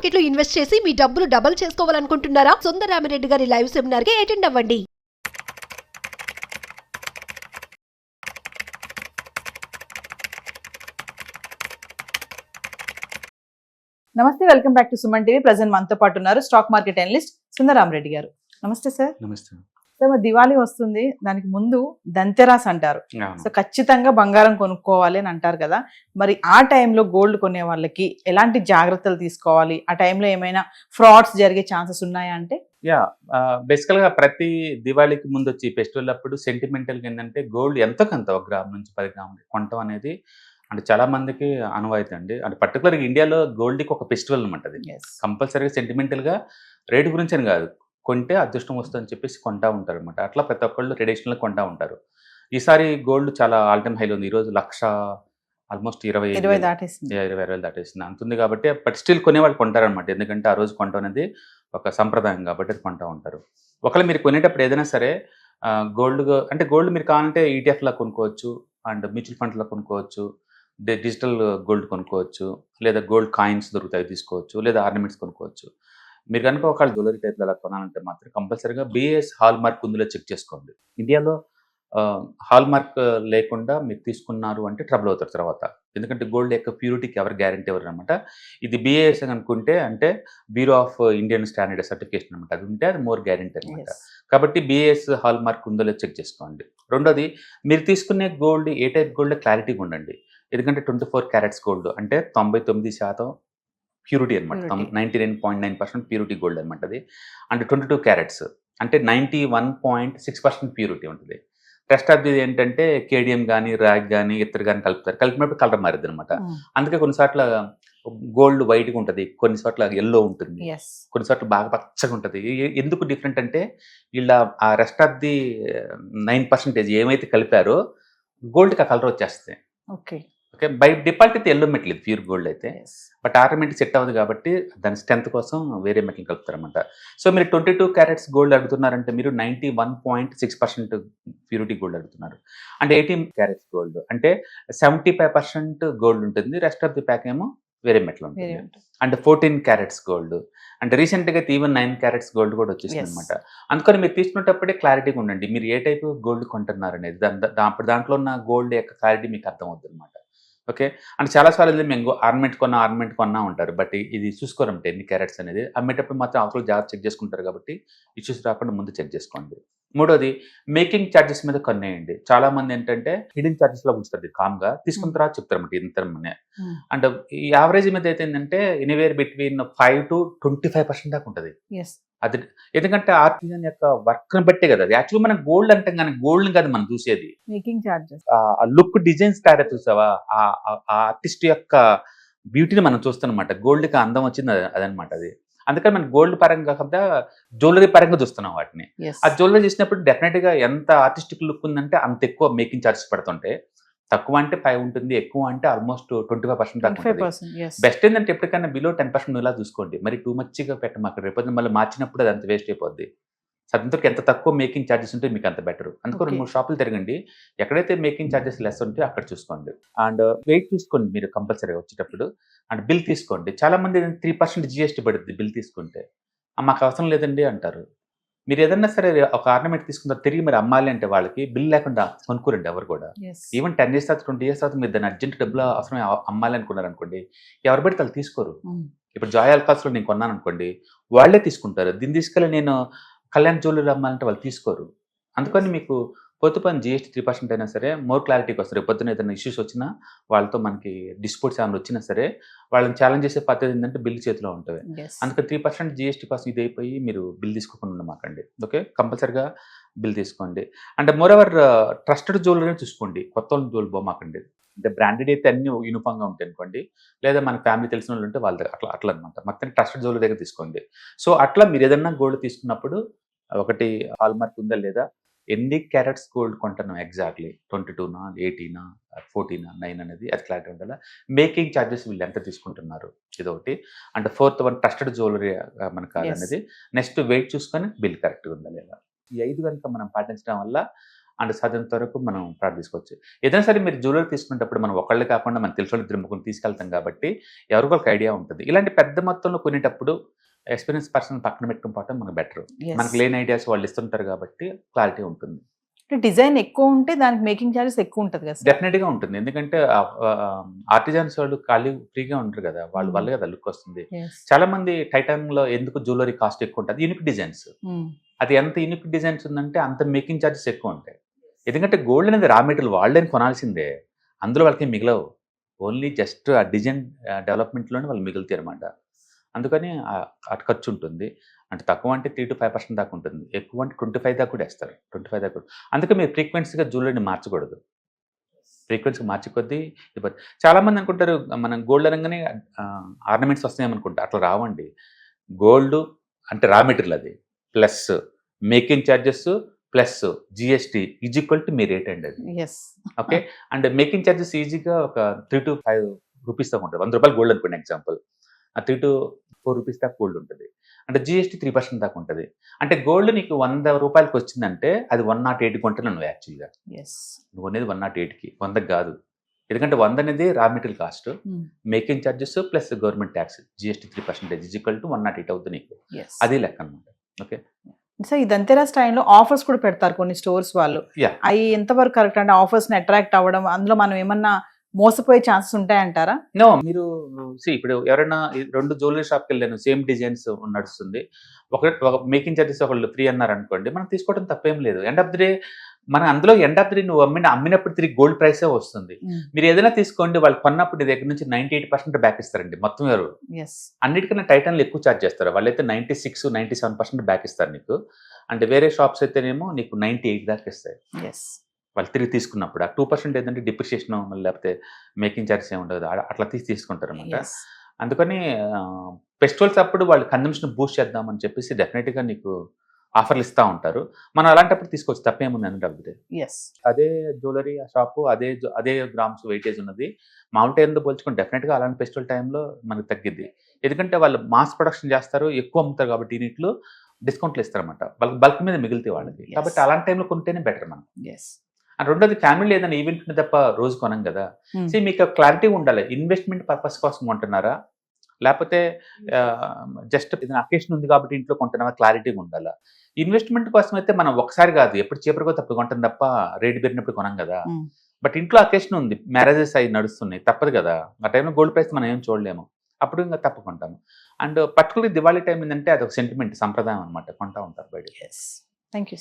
Market లో invest చేసి మీ డబ్బులు డబుల్ చేసుకోవాలనుకుంటున్నారా? సుందరరామిరెడ్డి గారి లైవ్ సెమినార్ కి అటెండ్ అవ్వండి. నమస్తే, welcome back to Suman TV. Present మనతో పాటు ఉన్నారు స్టాక్ మార్కెట్ అనలిస్ట్ సుందరరామిరెడ్డి గారు. నమస్తే సార్. నమస్తే. సార్, మరి దివాళీ వస్తుంది, దానికి ముందు దంతెరాస్ అంటారు. సో ఖచ్చితంగా బంగారం కొనుక్కోవాలి అని అంటారు కదా, మరి ఆ టైంలో గోల్డ్ కొనే వాళ్ళకి ఎలాంటి జాగ్రత్తలు తీసుకోవాలి? ఆ టైంలో ఏమైనా ఫ్రాడ్స్ జరిగే ఛాన్సెస్ ఉన్నాయా అంటే? బేసికల్ గా ప్రతి దివాళీకి ముందు వచ్చి ఫెస్టివల్ అప్పుడు సెంటిమెంటల్ గా ఏంటంటే గోల్డ్ ఎంతో కొంత 1 గ్రామ్ నుంచి 10 గ్రాములు కొనటం అనేది అంటే చాలా మందికి అనువాయితీ అండి. అంటే పర్టికులర్గా ఇండియాలో గోల్డ్కి ఒక ఫెస్టివల్ అనమాట. అది కంపల్సరీగా సెంటిమెంటల్గా రేటు గురించి అని కాదు, కొంటే అదృష్టం వస్తుందని చెప్పేసి కొంటా ఉంటారు అనమాట. అట్లా ప్రతి ఒక్కళ్ళు ట్రెడిషనల్గా కొంటా ఉంటారు. ఈసారి గోల్డ్ చాలా ఆల్ టైమ్ హైలో ఉంది. ఈరోజు ఆల్మోస్ట్ 20,000 దాటేసింది అంతుంది. కాబట్టి బట్ స్టిల్ కొనేవాళ్ళు కొంటారనమాట. ఎందుకంటే ఆ రోజు కొంటాం అనేది ఒక సంప్రదాయం కాబట్టి అది కొంటా ఉంటారు. ఒకవేళ మీరు కొనేటప్పుడు ఏదైనా సరే గోల్డ్ మీరు కావాలంటే ఈటీఎఫ్లా కొనుక్కోవచ్చు, అండ్ మ్యూచువల్ ఫండ్స్లో కొనుక్కోవచ్చు, డిజిటల్ గోల్డ్ కొనుక్కోవచ్చు, లేదా గోల్డ్ కాయిన్స్ దొరుకుతాయి తీసుకోవచ్చు, లేదా ఆర్నమెంట్స్ కొనుక్కోవచ్చు. మీరు కనుక ఒకవేళ జ్యువెలరీ టైప్లో అలా కొనాలంటే మాత్రం కంపల్సరీగా బిఏఎస్ హాల్ మార్క్ ఉందిలో చెక్ చేసుకోండి. ఇండియాలో హాల్ మార్క్ లేకుండా మీరు తీసుకున్నారు అంటే ట్రబుల్ అవుతారు తర్వాత. ఎందుకంటే గోల్డ్ యొక్క ప్యూరిటీకి ఎవరు గ్యారంటీ ఎవరు అనమాట. ఇది బిఏఎస్ అని అనుకుంటే అంటే bureau of Indian standard certification అనమాట. అది ఉంటే అది మోర్ గ్యారంటీ అనమాట. కాబట్టి బిఏఎస్ హాల్ మార్క్ ఉందో లేదో చెక్ చేసుకోండి. రెండోది, మీరు తీసుకునే గోల్డ్ ఏ టైప్ గోల్డ్ క్లారిటీగా ఉండండి. ఎందుకంటే 24 క్యారెట్స్ గోల్డ్ అంటే 99% ప్యూరిటీ అనమాట. 99.9% ప్యూరిటీ గోల్డ్ అనమాట అది. అంటే 22 క్యారెట్స్ అంటే 91.6% ప్యూరిటీ ఉంటుంది. రెస్ట్ ఆఫ్ ఇది ఏంటంటే కేడియం కానీ ర్యాగ్ కానీ ఇతర కానీ కలుపుతారు. కలిపినప్పుడు కలర్ మారిద్ది అనమాట. అందుకే కొన్నిసార్లు గోల్డ్ వైట్గా ఉంటుంది, కొన్నిసార్లు ఎల్లో ఉంటుంది, కొన్నిసార్లు బాగా పచ్చగా ఉంటుంది. ఎందుకు డిఫరెంట్ అంటే వీళ్ళ ఆ రెస్ట్ ఆఫ్ ది 9% ఏమైతే కలిపారో గోల్డ్కి ఆ కలర్ వచ్చేస్తాయి. ఓకే, బై డిఫాల్ట్ అయితే ఎల్లో మెటల్ ఇది ప్యూర్ గోల్డ్ అయితే. బట్ ఆర్నమెంట్ సెట్ అవ్వదు కాబట్టి దాని స్ట్రెంత్ కోసం వేరే మెటల్ కలుపుతారనమాట. సో మీరు 22 క్యారెట్స్ గోల్డ్ అడుగుతున్నారంటే మీరు 91.6% ప్యూరిటీ గోల్డ్ అడుగుతున్నారు. అంటే 18 క్యారెట్స్ గోల్డ్ అంటే 75% గోల్డ్ ఉంటుంది, రెస్ట్ ఆఫ్ ది ప్యాక్ ఏమో వేరే మెటల్ ఉంటుంది. అంటే 14 క్యారెట్స్ గోల్డ్ అంటే రీసెంట్గా అయితే ఈవెన్ 9 క్యారెట్స్ గోల్డ్ కూడా వచ్చేసింది అనమాట. అందుకని మీరు తీసుకునేటప్పుడే క్లారిటీగా ఉండండి మీరు ఏ టైప్ గోల్డ్ కొంటున్నారు అనేది. దాంట్లో ఉన్న గోల్డ్ యొక్క క్లారిటీ మీకు అర్థం అవుతుంది అనమాట. ఓకే, అంటే చాలాసార్లు మేము ఆర్నమెంట్ కొన్నా ఉంటారు, బట్ ఇది చూసుకోరంటే ఎన్ని క్యారెట్స్ అనేది. అమ్మేటప్పుడు మాత్రం అవసరం జాగ్రత్త చెక్ చేసుకుంటారు కాబట్టి ఇష్యూస్ రాకుండా ముందు చెక్ చేసుకోండి. మూడోది, మేకింగ్ ఛార్జెస్ మీద కొనేయండి. చాలా మంది ఏంటంటే హిడెన్ ఛార్జెస్ లో ఉంచుతుంది, కామ్గా తీసుకున్న తర్వాత చెప్తారన్నమాట ఇంతనే. అండ్ ఈ యావరేజ్ మీద అయితే ఏంటంటే ఎనీవేర్ బిట్వీన్ 5 to 25% దాకా ఉంటుంది. అది ఎందుకంటే ఆర్టిజన్ యొక్క వర్క్ ని బట్టే కదా. అది యాక్చువల్గా మనం గోల్డ్ అంటాం కానీ గోల్డ్ కాదు మనం చూసేది, మేకింగ్ చార్జెస్, లుక్ డిజైన్స్ తయారు చూసావా, ఆ ఆర్టిస్ట్ యొక్క బ్యూటీని మనం చూస్తామన్నమాట. గోల్డ్కి అందం వచ్చింది అదనమాట అది. అందుకని మనం గోల్డ్ పరంగా కాకుండా జ్యువెలరీ పరంగా చూస్తున్నాం వాటిని. ఆ జ్యువెలరీ చూసినప్పుడు డెఫినెట్ గా ఎంత ఆర్టిస్టిక్ లుక్ ఉందంటే అంత ఎక్కువ మేకింగ్ చార్జెస్ పడుతుంటే, తక్కువ అంటే 5 ఉంటుంది, ఎక్కువ అంటే ఆల్మోస్ట్ 25% దాకా. బెస్ట్ ఏంటంటే ఎప్పటికైనా బిలో 10% ఇలా చూసుకోండి. మరి టూ మచ్గా పెట్టమాక, రేపు మళ్ళీ మార్చినప్పుడు అది అంత వేస్ట్ అయిపోద్ది. సొంతకి ఎంత తక్కువ మేకింగ్ ఛార్జెస్ ఉంటే మీకు అంత బెటర్. అందుకో 2-3 షాపులు తిరగండి, ఎక్కడైతే మేకింగ్ ఛార్జెస్ లెస్ ఉంటే అక్కడ చూసుకోండి. అండ్ వెయిట్ చూసుకోండి మీరు కంపల్సరీగా వచ్చేటప్పుడు. అండ్ బిల్ తీసుకోండి. చాలా మంది 3% జిఎస్టీ పడుతుంది బిల్ తీసుకుంటే. మాకు అవసరం లేదండి అంటారు. మీరు ఏదన్నా సరే ఒక ఆర్నమెంట్ తీసుకుంటే తిరిగి మీరు అమ్మాలి అంటే వాళ్ళకి బిల్ లేకుండా కొనుక్కోరండి ఎవరు కూడా. ఈవెన్ 10 years తర్వాత 20 years తర్వాత మీరు దాన్ని అర్జెంట్ డబ్బులు అవసరం అమ్మాలి అనుకున్నారు అనుకోండి, ఎవరు పడితే వాళ్ళు తీసుకోరు. ఇప్పుడు జాయ్ ఆల్కాస్లో నేను కొన్నాను అనుకోండి, వాళ్ళే తీసుకుంటారు. దీన్ని తీసుకెళ్ళి నేను కళ్యాణ్ జ్యువెలరీ అమ్మాలంటే వాళ్ళు తీసుకోరు. అందుకని మీకు పొద్దుపని జిఎస్టీ 3% అయినా సరే మోర్ క్లారిటీకి వస్తారు. పొద్దున ఏదైనా ఇష్యూస్ వచ్చినా, వాళ్ళతో మనకి డిస్ప్యూట్స్ ఏమైనా వచ్చినా సరే వాళ్ళని ఛాలెంజ్ చేసే పద్ధతి ఏంటంటే బిల్ చేతిలో ఉంటుంది. అందుకని 3% జిఎస్టీ కోసం ఇది అయిపోయి మీరు బిల్ తీసుకోకుండా ఉండమాకండి. ఓకే, కంపల్సరీగా బిల్ తీసుకోండి. అంటే మోర్ ఎవర్ ట్రస్టెడ్ జ్యువెలరీ చూసుకోండి, కొత్త వాళ్ళని జ్యువెలరీ పోమాకండి. అంటే బ్రాండెడ్ అయితే అన్ని యూనిఫామ్గా ఉంటాయి అనుకోండి, లేదా మన ఫ్యామిలీ తెలిసిన వాళ్ళు ఉంటే వాళ్ళ దగ్గర అట్లా అనమాట. మొత్తం ట్రస్టెడ్ జ్యువెలరీ దగ్గర తీసుకోండి. సో అట్లా మీరు ఏదన్నా గోల్డ్ తీసుకున్నప్పుడు ఒకటి హాల్ మార్క్ ఉందా లేదా, ఎన్ని క్యారెట్స్ గోల్డ్ కొంటున్నాం ఎగ్జాక్ట్లీ, 22నా 18నా 14నా 9 అనేది అది క్లారిటీ ఉండాలి. మేకింగ్ ఛార్జెస్ వీళ్ళు ఎంత తీసుకుంటున్నారు ఇదొకటి. అంటే 4th వన్ ట్రస్టెడ్ జ్యువెలరీ మనకు కాదనేది. నెక్స్ట్ వెయిట్ చూసుకొని బిల్ కరెక్ట్గా ఉందా లేదా. ఈ 5 కనుక మనం పాటించడం వల్ల అండ్ సాధ్యంత వరకు మనం ప్రార్థించుకోవచ్చు. ఏదైనా సరే మీరు జ్యువెలరీ తీసుకునేటప్పుడు మనం ఒకళ్ళు కాకుండా మన తెలిసిన వాళ్ళు ఇద్దరు ముగ్గురు తీసుకెళ్తాం కాబట్టి ఎవరికో ఒక ఐడియా ఉంటుంది. ఇలాంటి పెద్ద మొత్తంలో కొనేటప్పుడు ఎక్స్పీరియన్స్ పర్సన్ పక్కన పెట్టుకుని పోవటం మనకు బెటర్. మనకు లేని ఐడియాస్ వాళ్ళు ఇస్తుంటారు కాబట్టి క్లారిటీ ఉంటుంది. డిజైన్ ఎక్కువ ఉంటే దానికి మేకింగ్ చార్జెస్ ఎక్కువ ఉంటుంది కదా? డెఫినెట్గా ఉంటుంది. ఎందుకంటే ఆర్టిజన్స్ వాళ్ళు ఖాళీ ఫ్రీగా ఉంటారు కదా, వాళ్ళ వల్ల కదా లుక్ వస్తుంది. చాలా మంది టైటాన్లో ఎందుకు జ్యువెలరీ కాస్ట్ ఎక్కువ ఉంటుంది, యూనిక్ డిజైన్స్. అది ఎంత యూనిక్ డిజైన్స్ ఉందంటే అంత మేకింగ్ ఛార్జెస్ ఎక్కువ ఉంటాయి. ఎందుకంటే గోల్డ్ అనేది రా మెటీరియల్ వాళ్ళని కొనాల్సిందే, అందులో వాళ్ళకి మిగలవు. ఓన్లీ జస్ట్ ఆ డిజైన్ డెవలప్మెంట్లోనే వాళ్ళు మిగులుతాయి అనమాట. అందుకని అటు ఖర్చు ఉంటుంది. అంటే తక్కువ అంటే 3 to 5% దాకా ఉంటుంది, ఎక్కువ అంటే 25 దాకా కూడా వేస్తారు. 25 దాకా కూడా. అందుకే మీరు ఫ్రీక్వెన్సీగా జ్యువెలరీని మార్చకూడదు. ఫ్రీక్వెన్సీ మార్చి కొద్దీ చాలామంది అనుకుంటారు మనం గోల్డ్ అనగానే ఆర్నమెంట్స్ వస్తాయేమనుకుంటారు. అట్లా రావండి. గోల్డ్ అంటే రా మెటీరియల్, అది plus making charges plus GST is equal to me rate అండి అది. ఓకే. అండ్ మేకింగ్ ఛార్జెస్ ఈజీగా ఒక 3 to 5 రూపీస్ దాకా ఉంటుంది. 100 రూపాయలు గోల్డ్ అనుకోండి ఎగ్జాంపుల్, ఆ 3 to 4 రూపీస్ దాకా గోల్డ్ ఉంటుంది. అంటే జిఎస్టీ 3% దాకా ఉంటుంది. అంటే గోల్డ్ నీకు 100 రూపాయలకి వచ్చిందంటే అది 108 కొంటున్నావు నువ్వు యాక్చువల్గా. నువ్వు అనేది 108కి, 100కి కాదు. ఎందుకంటే 100 అనేది raw material cost, making charges plus government tax GST 3% is equal to 108 అవుతుంది నీకు. అది లెక్క అనమాట. ఓకే. సో ఈ దంతెరాస్ టైంలో ఆఫర్స్ కూడా పెడతారు కొన్ని స్టోర్స్ వాళ్ళు. అవి ఎంతవరకు కరెక్ట్ అంటే ఆఫర్స్ ని అట్రాక్ట్ అవ్వడం, అందులో మనం ఏమన్నా మోసపోయే ఛాన్సెస్ ఉంటాయంటారా? నో, మీరు ఇప్పుడు ఎవరైనా 2 జ్యువెలరీ షాప్కి వెళ్ళాను, సేమ్ డిజైన్స్ నడుస్తుంది, ఒక మేకింగ్ ఛార్జెస్ ఒకళ్ళు ఫ్రీ అన్నారు అనుకోండి, మనం తీసుకోవడం తప్పేం లేదు. ఎండ్ ఆఫ్ ది డే మన అందులో ఎండ్ ఆఫ్ ది డే నువ్వు అమ్మినప్పుడు తిరిగి గోల్డ్ ప్రైసే వస్తుంది. మీరు ఏదైనా తీసుకోండి, వాళ్ళు కొన్నప్పుడు నీ దగ్గర నుంచి 98% బ్యాక్ ఇస్తారండి మొత్తం. ఎవరు అన్నిటికన్నా టైటాన్లు ఎక్కువ ఛార్జ్ చేస్తారు, వాళ్ళైతే 96, 97% బ్యాక్ ఇస్తారు నీకు. అంటే వేరే షాప్స్ అయితేనేమో నీకు 98 దాకా ఇస్తాయి వాళ్ళు తిరిగి తీసుకున్నప్పుడు. ఆ 2% ఏంటంటే డిప్రిషియేషన్ లేకపోతే మేకింగ్ ఛార్జెస్ ఏమి ఉండదు, అట్లా తీసుకుంటారు అనమాట. అందుకని ఫెస్టివల్స్ అప్పుడు వాళ్ళు కన్జంప్షన్ బూస్ట్ చేద్దామని చెప్పేసి డెఫినెట్గా నీకు ఆఫర్లు ఇస్తూ ఉంటారు. మనం అలాంటప్పుడు తీసుకోవచ్చు, తప్పేముంది అంటే అదే జ్యువెలరీ షాపు అదే గ్రామ్స్ వెయిటేజ్ ఉన్నది మామూలు టైంతో పోల్చుకొని డెఫినెట్గా అలాంటి ఫెస్టివల్ టైంలో మనకు తగ్గిద్ది. ఎందుకంటే వాళ్ళు మాస్ ప్రొడక్షన్ చేస్తారు, ఎక్కువ అమ్ముతారు కాబట్టి యూనిట్లు డిస్కౌంట్లు ఇస్తారన్నమాట, వాళ్ళకి బల్క్ మీద మిగిలితే వాళ్ళకి. కాబట్టి అలాంటి టైంలో కొంటేనే బెటర్ మనం. అండ్ రెండోది ఫ్యామిలీ ఏదైనా ఈవెంట్ తప్ప రోజు కొనం కదా. సో మీకు క్లారిటీ ఉండాలి, ఇన్వెస్ట్మెంట్ పర్పస్ కోసం కొంటున్నారా లేకపోతే జస్ట్ ఏదైనా అకేషన్ ఉంది కాబట్టి ఇంట్లో కొంటున్నారా, క్లారిటీగా ఉండాలా. ఇన్వెస్ట్మెంట్ కోసం అయితే మనం ఒకసారి కాదు, ఎప్పుడు చీపర్గా తప్పుడు కొంటాం తప్ప రేట్ పెరిగినప్పుడు కొనం కదా. బట్ ఇంట్లో అకేషన్ ఉంది, మ్యారేజెస్ అవి నడుస్తున్నాయి, తప్పదు కదా. ఆ టైంలో గోల్డ్ ప్రైస్ మనం ఏం చూడలేము, అప్పుడు ఇంకా తప్పకుంటాము. అండ్ పర్టికులర్లీ దివాళీ టైం ఏంటంటే అది ఒక సెంటిమెంట్, సంప్రదాయం అనమాట, కొంటా ఉంటారు బయట. Thank you.